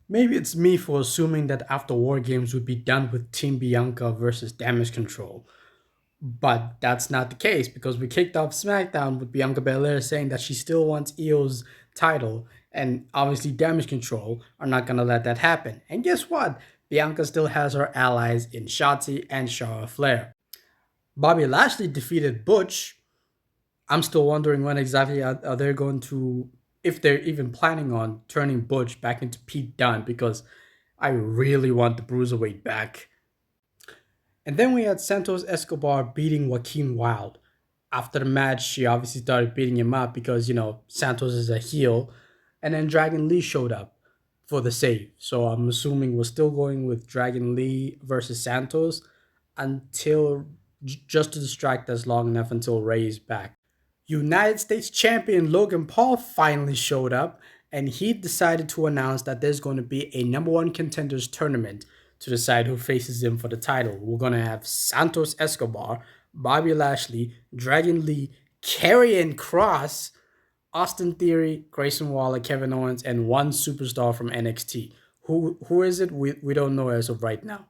Maybe it's me for assuming that after War Games would be done with Team Bianca versus Damage Control. But that's not the case because we kicked off SmackDown with Bianca Belair saying that she still wants Io's title, and obviously Damage Control are not gonna let that happen. And guess what? Bianca still has her allies in Shotzi and Charlotte Flair. Bobby Lashley defeated Butch. I'm still wondering when exactly are they going to, if they're even planning on turning Butch back into Pete Dunne, because I really want the Bruiserweight back. And then we had Santos Escobar beating Joaquin Wilde. After the match, she obviously started beating him up because, Santos is a heel. And then Dragon Lee showed up for the save. So I'm assuming we're still going with Dragon Lee versus Santos until just to distract us long enough until Ray is back. United States champion Logan Paul finally showed up, and he decided to announce that there's going to be a number one contenders tournament to decide who faces him for the title. We're going to have Santos Escobar, Bobby Lashley, Dragon Lee, Karrion Cross, Austin Theory, Grayson Waller, Kevin Owens, and one superstar from NXT. Who is it? We don't know as of right now.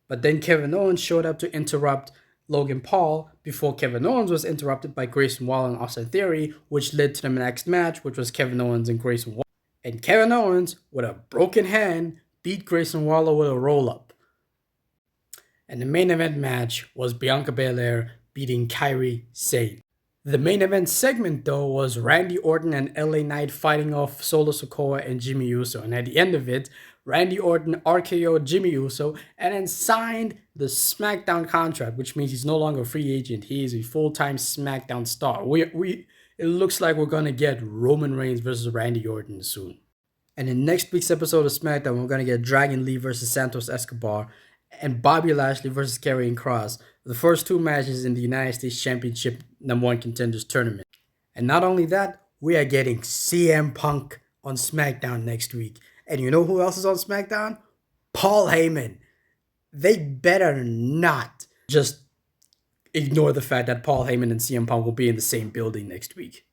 But then Kevin Owens showed up to interrupt Logan Paul before Kevin Owens was interrupted by Grayson Waller and Austin Theory, which led to the next match, which was Kevin Owens and Grayson Waller. And Kevin Owens, with a broken hand, beat Grayson Waller with a roll up. And the main event match was Bianca Belair beating Kairi Sane. The main event segment, though, was Randy Orton and LA Knight fighting off Solo Sikoa and Jimmy Uso. And at the end of it, Randy Orton RKO'd Jimmy Uso and then signed the SmackDown contract, which means he's no longer a free agent. He is a full-time SmackDown star. It looks like we're gonna get Roman Reigns versus Randy Orton soon. And in next week's episode of SmackDown, we're gonna get Dragon Lee versus Santos Escobar and Bobby Lashley versus Karrion Cross, the first two matches in the United States Championship number one contenders tournament. And not only that, we are getting CM Punk on SmackDown next week. And you know who else is on SmackDown? Paul Heyman. They better not just ignore the fact that Paul Heyman and CM Punk will be in the same building next week.